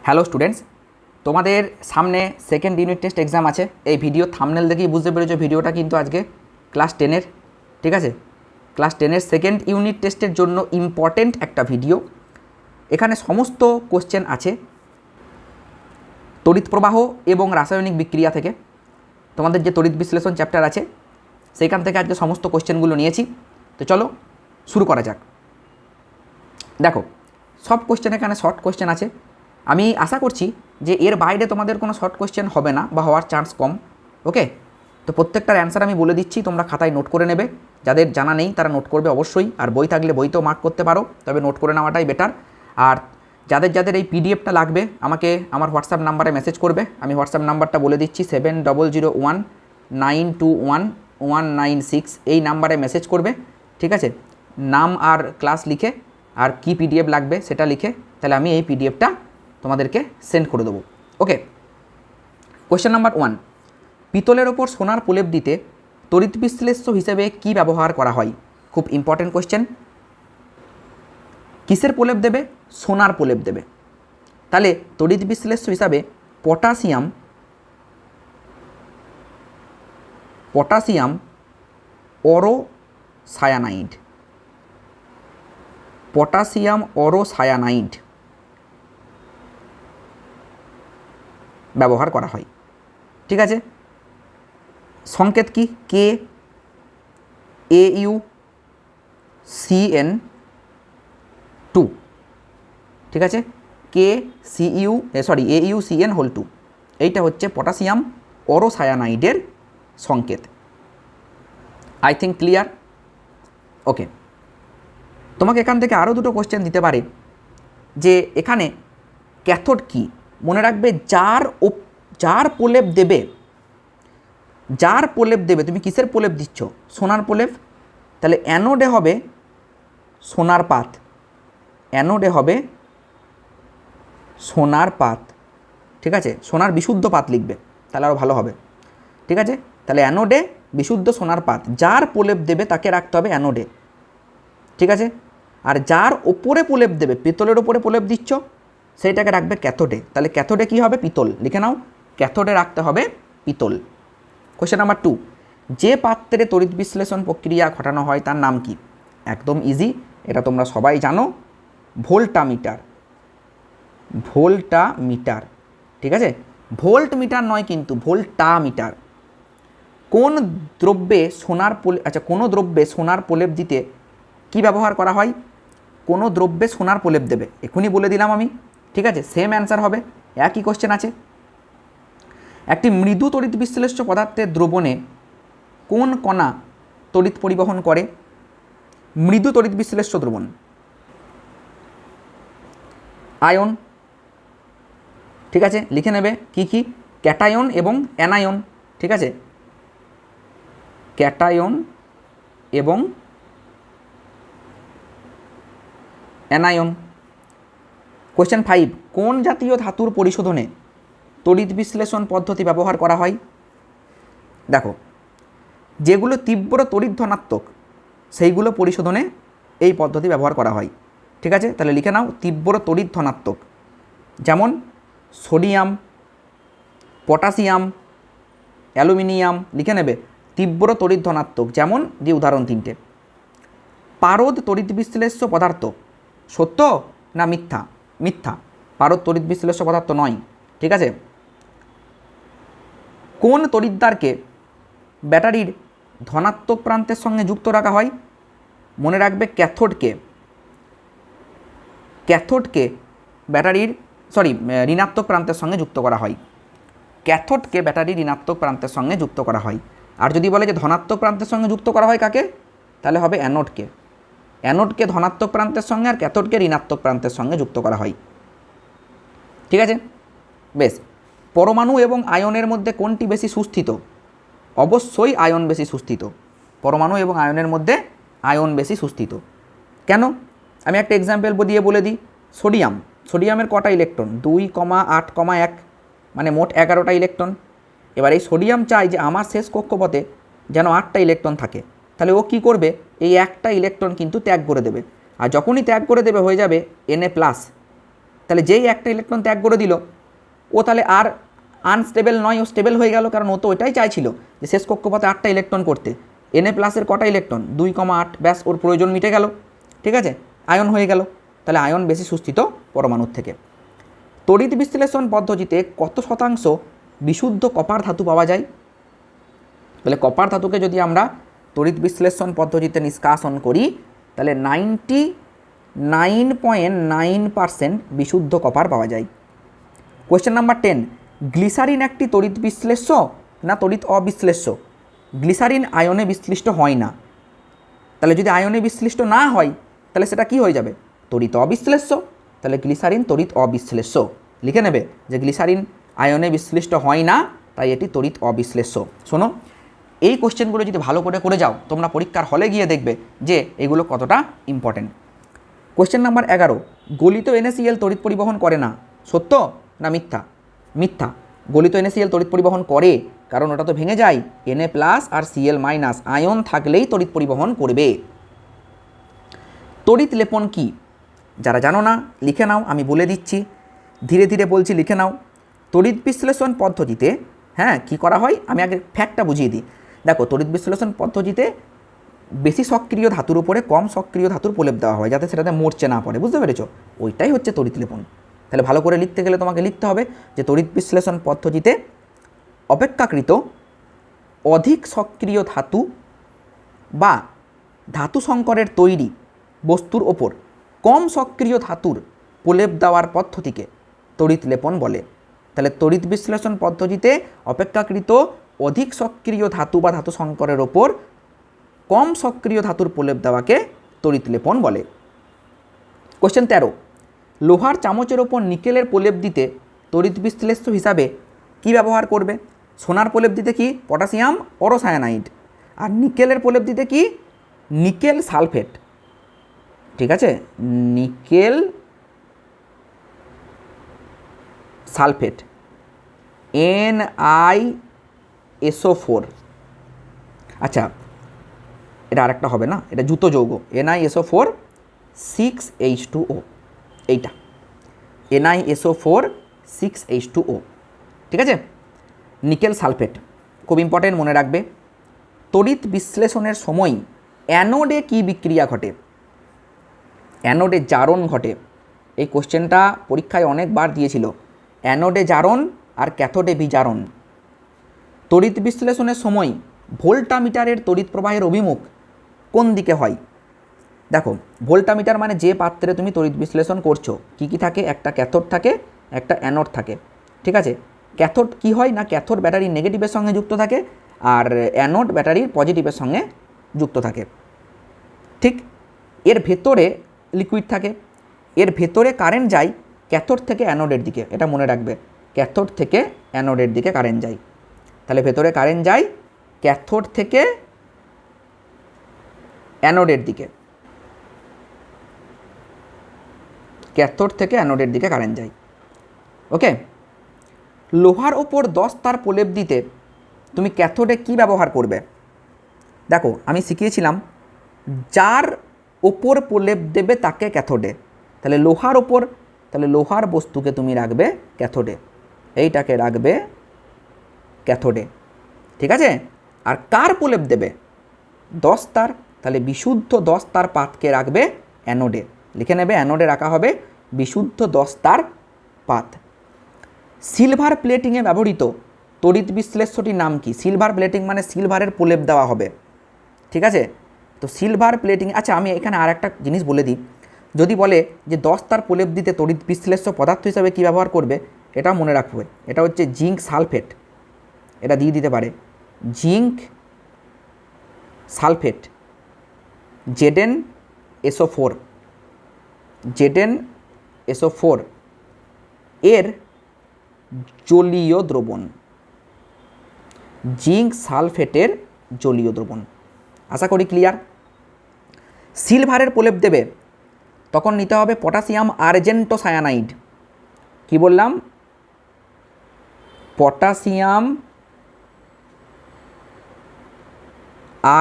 Hello students, তোমাদের সামনে second unit test exam আছে। এই ভিডিও থাম্বনেল দেখেই বুঝতে পেরেছো ভিডিওটা কিন্তু আজকে ক্লাস 10-এর, ঠিক আছে, ক্লাস 10-এর সেকেন্ড ইউনিট টেস্টের জন্য ইম্পর্টেন্ট একটা ভিডিও। এখানে সমস্ত কোশ্চেন আছে তড়িৎ প্রবাহ এবং রাসায়নিক বিক্রিয়া থেকে। তোমাদের যে তড়িৎ বিশ্লেষণ চ্যাপ্টার আছে সেইখান থেকে আজকে সমস্ত কোশ্চেনগুলো নিয়েছি। তো চলো শুরু করা যাক। দেখো, সব কোশ্চেন এখানে শর্ট কোশ্চেন আছে। আমি আশা করছি যে এর বাইরে তোমাদের কোনো শর্ট কোশ্চেন হবে না বা হওয়ার চান্স কম। ওকে, তো প্রত্যেকটার অ্যান্সার আমি বলে দিচ্ছি, তোমরা খাতায় নোট করে নেবে। যাদের জানা নেই তারা নোট করবে অবশ্যই, আর বই থাকলে বইতেও মার্ক করতে পারো, তবে নোট করে নেওয়াটাই বেটার। আর যাদের যাদের এই পিডিএফটা লাগবে আমাকে আমার হোয়াটসঅ্যাপ নাম্বারে মেসেজ করবে। আমি হোয়াটসঅ্যাপ নাম্বারটা বলে দিচ্ছি 7001921196। এই নাম্বারে মেসেজ করবে, ঠিক আছে, নাম আর ক্লাস লিখে আর কি পিডিএফ লাগবে সেটা লিখে, তাহলে আমি এই পিডিএফটা তোমাদেরকে সেন্ড করে দেবো। ওকে, কোয়েশ্চেন নাম্বার 1, পিতলের ওপর সোনার প্রলেপ দিতে তড়িৎ বিশ্লেষ্য হিসেবে কি ব্যবহার করা হয়? খুব ইম্পর্টেন্ট কোয়েশ্চেন। কিসের প্রলেপ দেবে? সোনার প্রলেপ দেবে। তাহলে তড়িৎ বিশ্লেষ্য হিসাবে পটাশিয়াম অরোসায়ানাইড ব্যবহার করা হয়, ঠিক আছে। সংকেত কি? KAuCN2, ঠিক আছে, AuCN2, এইটা হচ্ছে পটাশিয়াম অরোসায়ানাইডের সংকেত। I think clear? ওকে, তোমাকে এখান থেকে আরও দুটো কোশ্চেন দিতে পারে যে এখানে ক্যাথোড কি। মনে রাখবে, যার প্রলেপ দেবে, তুমি কিসের প্রলেপ দিচ্ছ? সোনার প্রলেপ। তাহলে অ্যানোডে হবে সোনার পাত, ঠিক আছে, সোনার বিশুদ্ধ পাত লিখবে তাহলে আরও ভালো হবে, ঠিক আছে। তাহলে অ্যানোডে বিশুদ্ধ সোনার পাত, যার প্রলেপ দেবে তাকে রাখতে হবে অ্যানোডে, ঠিক আছে। আর যার ওপরে প্রলেপ দেবে, পিতলের ওপরে প্রলেপ দিচ্ছ, সেইটাকে রাখবে ক্যাথোডে। তাহলে ক্যাথোডে কী হবে? পিতল। লিখে নাও, ক্যাথোডে রাখতে হবে পিতল। কোয়েশ্চেন নাম্বার 2, যে পাত্রে তড়িৎ বিশ্লেষণ প্রক্রিয়া ঘটানো হয় তার নাম কি? একদম ইজি, এটা তোমরা সবাই জানো, ভোল্টামিটার, ঠিক আছে। ভোল্ট মিটার নয় কিন্তু, ভোল্টামিটার। কোন দ্রব্যে সোনার প্রলেপ দিতে কি ব্যবহার করা হয়? কোনো দ্রব্যে সোনার প্রলেপ দেবে, এখনই বলে দিলাম আমি, ঠিক আছে, সেম অ্যান্সার হবে। একই কোশ্চেন আছে। একটি মৃদু তড়িৎ বিশ্লেষ্য পদার্থের দ্রবণে কোন কণা তড়িৎ পরিবহন করে? মৃদু তড়িৎ বিশ্লেষ্য দ্রবণ, আয়ন, ঠিক আছে, লিখে নেবে কি কি? ক্যাটায়ন এবং অ্যানায়ন, ঠিক আছে, ক্যাটায়ন এবং অ্যানায়ন। কোয়েশ্চেন 5, কোন জাতীয় ধাতুর পরিশোধনে তড়িৎ বিশ্লেষণ পদ্ধতি ব্যবহার করা হয়? দেখো, যেগুলো তীব্র তড়িৎ ধনাত্মক সেইগুলো পরিশোধনে এই পদ্ধতি ব্যবহার করা হয়, ঠিক আছে। তাহলে লিখে নাও, তীব্র তড়িৎ ধনাত্মক, যেমন সোডিয়াম, পটাশিয়াম, অ্যালুমিনিয়াম, লিখে নেবে তীব্র তড়িৎ ধনাত্মক, যেমন দিয়ে উদাহরণ 3টে। পারদ তড়িৎ বিশ্লেষ্য পদার্থ, সত্য না মিথ্যা? মিথ্যা, পারদ তড়িৎ বিশ্লেষ্য পদার্থ নয়, ঠিক আছে। কোন তড়িৎদ্বারকে ব্যাটারির ধনাত্মক প্রান্তের সঙ্গে যুক্ত রাখা হয়? মনে রাখবে, ক্যাথোডকে ব্যাটারির ঋণাত্মক প্রান্তের সঙ্গে যুক্ত করা হয়। ক্যাথোডকে ব্যাটারির ঋণাত্মক প্রান্তের সঙ্গে যুক্ত করা হয়। আর যদি বলে যে ধনাত্মক প্রান্তের সঙ্গে যুক্ত করা হয় কাকে, তাহলে হবে অ্যানোডকে ধনাত্মক প্রান্তের সঙ্গে আর ক্যাথোডকে ঋণাত্মক প্রান্তের সঙ্গে যুক্ত করা হয়, ঠিক আছে। বেশ, পরমাণু এবং আয়নের মধ্যে কোনটি বেশি সুস্থিত? অবশ্যই আয়ন বেশি সুস্থিত। পরমাণু এবং আয়নের মধ্যে আয়ন বেশি সুস্থিত। কেন? আমি একটা এক্সাম্পল দিয়ে বলে দিই। সোডিয়ামের কটা ইলেকট্রন? 2,8,1, মানে মোট 11টা ইলেকট্রন। এবার এই সোডিয়াম চাই যে আমার শেষ কক্ষপথে যেন 8টা ইলেকট্রন থাকে, তাহলে ও কী করবে? এই একটা ইলেকট্রন কিন্তু ত্যাগ করে দেবে, আর যখনই ত্যাগ করে দেবে হয়ে যাবে Na+, তাহলে যেই একটা ইলেকট্রন ত্যাগ করে দিল ও তাহলে আর আনস্টেবল নয়, ও স্টেবল হয়ে গেল, কারণ ও তো ওইটাই চাইছিল যে শেষ কক্ষপথে 8টা ইলেকট্রন করতে। Na+-এর কটা ইলেকট্রন? 2,8, ব্যাস ওর প্রয়োজন মিটে গেল, ঠিক আছে, আয়ন হয়ে গেল। তাহলে আয়ন বেশি সুস্থিত পরমাণুর থেকে। তড়িৎ বিশ্লেষণ পদ্ধতিতে কত শতাংশ বিশুদ্ধ কপার ধাতু পাওয়া যায়? তাহলে কপার ধাতুকে যদি আমরা তড়িৎ বিশ্লেষণ পদ্ধতিতে নিষ্কাশন করি তাহলে 99.9% বিশুদ্ধ কপার পাওয়া যায়। কোয়েশ্চেন নাম্বার 10, গ্লিসারিন একটি তড়িৎ বিশ্লেষ্য না তড়িৎ অবিশ্লেষ্য? গ্লিসারিন আয়নে বিশ্লিষ্ট হয় না। তাহলে যদি আয়নে বিশ্লিষ্ট না হয় তাহলে সেটা কি হয়ে যাবে? তড়িৎ অবিশ্লেষ্য। তাহলে গ্লিসারিন তড়িৎ অবিশ্লেষ্য। লিখে নেবে যে গ্লিসারিন আয়নে বিশ্লিষ্ট হয় না, তাই এটি তড়িৎ অবিশ্লেষ্য। শোনো, এই কোশ্চেনগুলো যদি ভালো করে করে যাও তোমরা পরীক্ষার হলে গিয়ে দেখবে যে এগুলো কতটা ইম্পর্টেন্ট। কোশ্চেন নাম্বার 11, গলিত NaCl তড়িৎ পরিবহন করে না, সত্য না মিথ্যা? মিথ্যা। গলিত NaCl তড়িৎ পরিবহন করে, কারণ ওটা তো ভেঙে যায়, Na+ আর Cl- আয়ন থাকলেই তড়িৎ পরিবহন করবে। তড়িৎ লেপন কি? যারা জানো না লিখে নাও, আমি বলে দিচ্ছি, ধীরে ধীরে বলছি, লিখে নাও। তড়িৎ বিশ্লেষণ পদ্ধতিতে কি করা হয়, আমি আগে ফ্যাক্টটা বুঝিয়ে দিই। দেখো, তড়িৎ বিশ্লেষণ পদ্ধতিতে বেশি সক্রিয় ধাতুর উপরে কম সক্রিয় ধাতুর প্রলেপ দেওয়া হয় যাতে সেটাতে মরচে না পড়ে, বুঝতে পেরেছো? ওইটাই হচ্ছে তড়িৎ লেপন। তাহলে ভালো করে লিখতে গেলে তোমাকে লিখতে হবে যে তড়িৎ বিশ্লেষণ পদ্ধতিতে অপেক্ষাকৃত অধিক সক্রিয় ধাতু বা ধাতু সংকরের তৈরি বস্তুর ওপর কম সক্রিয় ধাতুর প্রলেপ দেওয়ার পদ্ধতিকে তড়িৎ লেপন বলে। তাহলে তড়িৎ বিশ্লেষণ পদ্ধতিতে অপেক্ষাকৃত অধিক সক্রিয় ধাতু বা ধাতু সংকরের ওপর কম সক্রিয় ধাতুর প্রলেপ দেওয়াকে তড়িৎ লেপন বলে। কোশ্চেন 13, লোহার চামচের ওপর নিকেলের প্রলেপ দিতে তড়িৎ বিশ্লেষ্য হিসাবে কি ব্যবহার করবে? সোনার প্রলেপ দিতে কি? পটাশিয়াম অরোসায়ানাইড। আর নিকেলের প্রলেপ দিতে কি? Nickel sulphate. ঠিক আছে, নিকেল সালফেট, NiSO4। আচ্ছা, এটা আরেকটা হবে না, এটা জুতো যৌগ, NiSO4 6H2O, এইটা NiSO4 6H2O, ঠিক আছে। নিকেল সালফেট খুব ইম্পর্টেন্ট, মনে রাখবে। তড়িৎ বিশ্লেষণের সময় অ্যানোডে কি বিক্রিয়া ঘটে? অ্যানোডে জারণ ঘটে। এই কোশ্চেনটা পরীক্ষায় অনেকবার দিয়েছিল। অ্যানোডে জারণ আর ক্যাথোডে বিজারণ। তড়িৎ বিশ্লেষণের সময় ভোল্টামিটারের তড়িৎ প্রবাহের অভিমুখ কোন দিকে হয়? দেখো, ভোল্টামিটার মানে যে পাত্রে তুমি তড়িৎ বিশ্লেষণ করছো কি কি থাকে? একটা ক্যাথোড থাকে, একটা অ্যানোড থাকে, ঠিক আছে। ক্যাথোড কি হয় না, ক্যাথোড ব্যাটারির নেগেটিভের সঙ্গে যুক্ত থাকে আর অ্যানোড ব্যাটারির পজিটিভের সঙ্গে যুক্ত থাকে, ঠিক। এর ভেতরে লিকুইড থাকে, এর ভেতরে কারেন্ট যায় ক্যাথোড থেকে অ্যানোডের দিকে, এটা মনে রাখবে, ক্যাথোড থেকে অ্যানোডের দিকে কারেন্ট যায়। তাহলে ভেতরে কারেন্ট যায় ক্যাথোড থেকে অ্যানোডের দিকে, ক্যাথোড থেকে অ্যানোডের দিকে কারেন্ট যায়, ওকে। লোহার ওপর 10 তার প্রলেপ দিতে তুমি ক্যাথোডে কি ব্যবহার করবে? দেখো, আমি শিখিয়েছিলাম যার ওপর প্রলেপ দেবে তাকে ক্যাথোডে। তাহলে লোহার ওপর, তাহলে লোহার বস্তুকে তুমি রাখবে ক্যাথোডে, এইটাকে রাখবে ক্যাথোডে, ঠিক আছে। আর কার প্রলেপ দেবে? 10 তার, তাহলে বিশুদ্ধ 10 তার পাতকে রাখবে অ্যানোডে। লিখে নেবে, অ্যানোডে রাখা হবে বিশুদ্ধ 10 তার পাত। সিলভার প্লেটিংয়ে ব্যবহৃত তড়িৎ বিশ্লেষ্যটির নাম কি? সিলভার প্লেটিং মানে সিলভারের প্রলেপ দেওয়া হবে, ঠিক আছে। তো সিলভার প্লেটিং, আচ্ছা আমি এখানে আর একটা জিনিস বলে দিই, যদি বলে যে 10 তার প্রলেপ দিতে তড়িৎ বিশ্লেষ্য পদার্থ হিসাবে কী ব্যবহার করবে, এটাও মনে রাখবে, এটা হচ্ছে জিঙ্ক সালফেট, এটা দিয়ে দিতে পারে জিঙ্ক সালফেট, ZnSO4, ZnSO4 এর জলীয় দ্রবণ, জিঙ্ক সালফেটের জলীয় দ্রবণ। আশা করি ক্লিয়ার। সিলভারের প্রলেপ দেবে তখন নিতে হবে পটাশিয়াম আর্জেন্টোসায়ানাইড। কি বললাম? পটাশিয়াম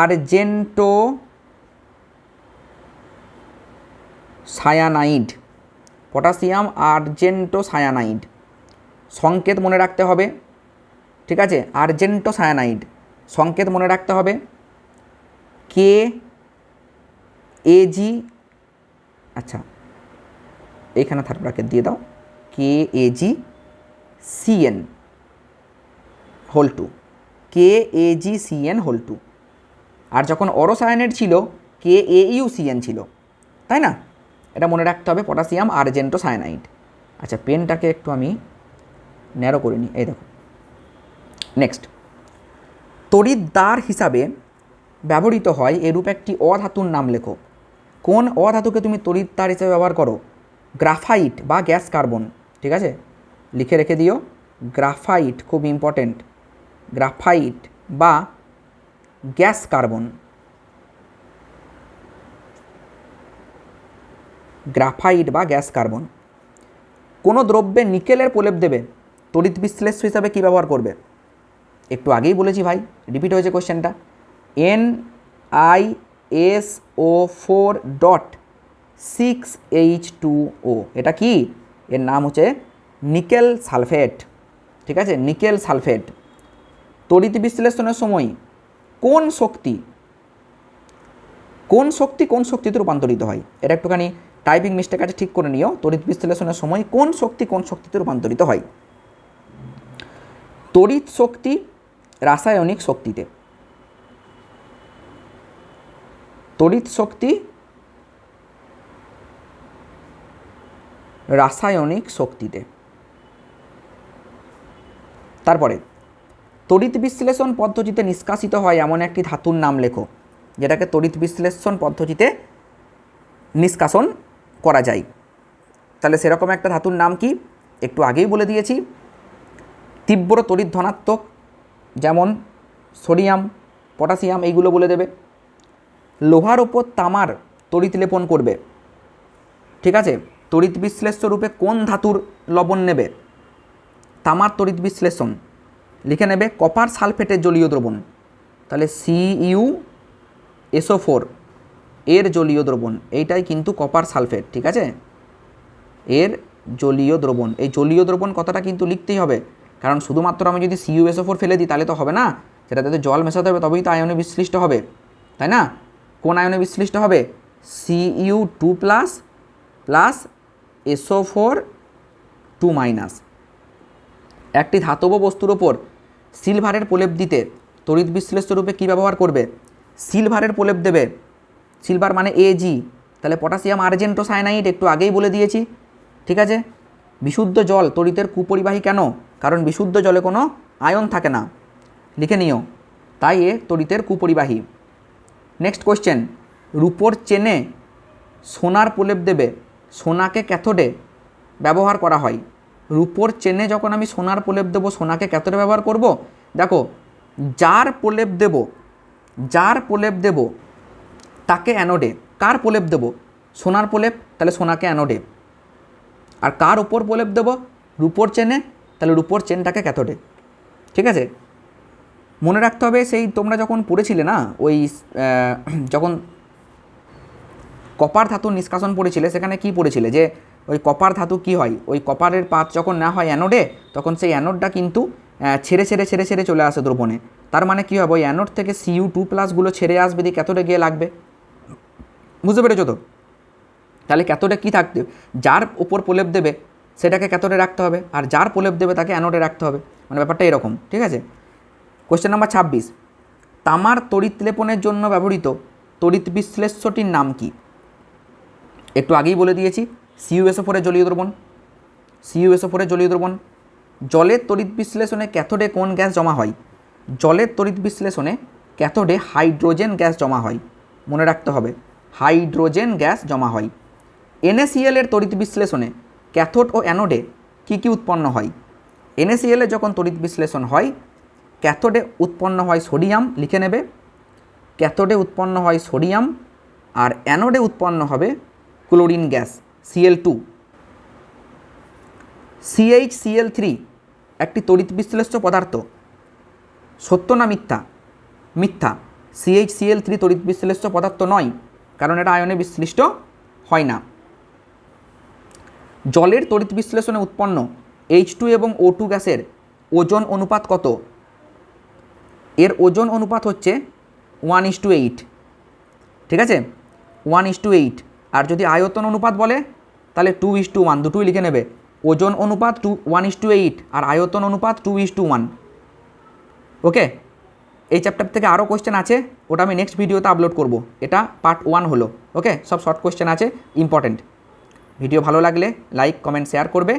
আর্জেন্টোসায়ানাইড, পটাশিয়াম আর্জেন্টোসায়ানাইড, সংকেত মনে রাখতে হবে, ঠিক আছে, আর্জেন্টোসায়ানাইড সংকেত মনে রাখতে হবে, KAG, আচ্ছা এইখানে থার্ড ব্র্যাকেট দিয়ে দাও, KAgCN হোল 2, KAgCN হোল 2। আর যখন অরোসায়ানেট ছিল KAuCN ছিল, তাই না? এটা মনে রাখতে হবে, পটাশিয়াম আর্জেন্টোসায়ানাইড। আচ্ছা পেনটাকে একটু আমি ন্যারো করে নিই, এই দেখো। নেক্সট, তড়িৎদ্বার হিসাবে ব্যবহৃত হয় এরূপ একটি অধাতুর নাম লেখো। কোন অধাতুকে তুমি তড়িৎদ্বার হিসেবে ব্যবহার করো? গ্রাফাইট বা গ্যাস কার্বন, ঠিক আছে, লিখে রেখে দিও। গ্রাফাইট খুব ইম্পর্টেন্ট, গ্রাফাইট বা গ্যাস কার্বন, গ্রাফাইট বা গ্যাস কার্বন। কোনো দ্রব্যে নিকেলের প্রলেপ দেবে, তড়িৎ বিশ্লেষ্য হিসাবে কী ব্যবহার করবে? একটু আগেই বলেছি ভাই, রিপিট হয়েছে কোশ্চেনটা। NiSO4.6H2O, এটা কি? এর নাম হচ্ছে নিকেল সালফেট, ঠিক আছে, নিকেল সালফেট। তড়িৎ বিশ্লেষণের সময় কোন শক্তি কোন শক্তিতে রূপান্তরিত হয়? এটা একটুখানি টাইপিং মিস্টেক আছে, ঠিক করে নিও। তড়িৎ বিশ্লেষণের সময় কোন শক্তিতে রূপান্তরিত হয়? তড়িৎ শক্তি রাসায়নিক শক্তিতে, তড়িৎ শক্তি রাসায়নিক শক্তিতে। তারপরে তড়িৎ বিশ্লেষণ পদ্ধতিতে নিষ্কাশিত হয় এমন একটি ধাতুর নাম লেখো, যেটাকে তড়িৎ বিশ্লেষণ পদ্ধতিতে নিষ্কাশন করা যায়। তাহলে সেরকম একটা ধাতুর নাম কি? একটু আগেই বলে দিয়েছি। তীব্র তড়িৎ ধনাত্মক, যেমন সোডিয়াম, পটাশিয়াম, এইগুলো বলে দেবে। লোহার ওপর তামার তড়িৎ লেপন করবে, ঠিক আছে, তড়িৎ বিশ্লেষ্য রূপে কোন ধাতুর লবণ নেবে? তামার তড়িৎ বিশ্লেষণ লিখে নেবে কপার সালফেটের জলীয় দ্রবণ, তাহলে CuSO4 এর জলীয় দ্রবণ, এইটাই কিন্তু কপার সালফেট, ঠিক আছে, এর জলীয় দ্রবণ। এই জলীয় দ্রবণ কথাটা কিন্তু লিখতেই হবে, কারণ শুধুমাত্র আমি যদি CuSO4 ফেলে দিই তাহলে তো হবে না, সেটাতে জল মেশাতে হবে, তবেই তো আয়নে বিশ্লিষ্ট হবে, তাই না? কোন আয়নে বিশ্লিষ্ট হবে? Cu2+ plus SO4 2-। একটি ধাতব বস্তুর ওপর সিলভারের প্রলেপ দিতে তড়িৎ বিশ্লেষ্য রূপে কী ব্যবহার করবে? সিলভারের প্রলেপ দেবে, সিলভার মানে Ag, তাহলে পটাশিয়াম আর্জেন্টোসায়ানাইড, একটু আগেই বলে দিয়েছি, ঠিক আছে। বিশুদ্ধ জল তড়িতের কুপরিবাহী কেন? কারণ বিশুদ্ধ জলে কোনো আয়ন থাকে না, লিখে নিও, তাই এ তড়িতের কুপরিবাহী। নেক্সট কোশ্চেন, রূপোর চেনে সোনার প্রলেপ দেবে, সোনাকে ক্যাথোডে ব্যবহার করা হয়। রূপোর চেনে যখন আমি সোনার প্রলেপ দেবো, সোনাকে ক্যাথোডে ব্যবহার করব। দেখো, যার প্রলেপ দেব তাকে অ্যানোডে, কার প্রলেপ দেব? সোনার প্রলেপ, তাহলে সোনাকে অ্যানোডে। আর কার ওপর প্রলেপ দেব? রূপোর চেনে, তাহলে রূপোর চেনটাকে ক্যাথোডে, ঠিক আছে। মনে রাখতে হবে, সেই তোমরা যখন পড়েছিলে না, ওই যখন কপার ধাতুর নিষ্কাশন পড়েছিলে, সেখানে কি পড়েছিলে যে ওই কপার ধাতু কি হয়, ওই কপারের পাত যখন না হয় অ্যানোডে, তখন সেই অ্যানোডটা কিন্তু ছেড়ে চলে আসে দ্রবণে। তার মানে কী হবে, ওই অ্যানোড থেকে Cu2+ ছেড়ে আসবে, দিয়ে ক্যাথোডে গিয়ে লাগবে। বুঝতে পেরেছো তো? তাহলে ক্যাথোডে কী থাকবে? যার উপর প্রলেপ দেবে সেটাকে ক্যাথোডে রাখতে হবে, আর যার প্রলেপ দেবে তাকে অ্যানোডে রাখতে হবে, মানে ব্যাপারটা এরকম, ঠিক আছে। কোশ্চেন নাম্বার 26, তামার তড়িৎ লেপনের জন্য ব্যবহৃত তড়িৎ বিশ্লেষ্যটির নাম কি? একটু আগেই বলে দিয়েছি, CuSO4 এর জলীয় দ্রবণ, CuSO4 এর জলীয় দ্রবণ। জলের তড়িৎ বিশ্লেষণে ক্যাথোডে কোন গ্যাস জমা হয়? জলের তড়িৎ বিশ্লেষণে ক্যাথোডে হাইড্রোজেন গ্যাস জমা হয়, মনে রাখতে হবে, হাইড্রোজেন গ্যাস জমা হয়। NaCl এর তড়িৎ বিশ্লেষণে ক্যাথোড ও অ্যানোডে কী কী উৎপন্ন হয়? NaCl এর যখন তড়িৎ বিশ্লেষণ হয়, ক্যাথোডে উৎপন্ন হয় সোডিয়াম, লিখে নেবে, ক্যাথোডে উৎপন্ন হয় সোডিয়াম, আর অ্যানোডে উৎপন্ন হবে ক্লোরিন গ্যাস Cl2। CHCl3 একটি তড়িৎ বিশ্লেষ্য পদার্থ, সত্য না মিথ্যা? মিথ্যা, CHCl3 তড়িৎ বিশ্লেষ্য পদার্থ নয়, কারণ এটা আয়নে বিশ্লিষ্ট হয় না। জলের তড়িৎ বিশ্লেষণে উৎপন্ন H2 এবং O2 গ্যাসের ওজন অনুপাত কত? এর ওজন অনুপাত হচ্ছে 1:8, ঠিক আছে, 1:8। আর যদি আয়তন অনুপাত বলে তাহলে 2:1, দুটোই লিখে নেবে। ওজন অনুপাত 1:8 আর আয়তন অনুপাত 2:1। ওকে, এই চ্যাপ্টার থেকে আরও কোয়েশ্চেন আছে, ওটা আমি নেক্সট ভিডিওতে আপলোড করব। এটা পার্ট 1 হলো। ওকে, সব শর্ট কোয়েশ্চেন আছে, ইম্পর্টেন্ট। ভিডিও ভালো লাগলে লাইক, কমেন্ট, শেয়ার করবে।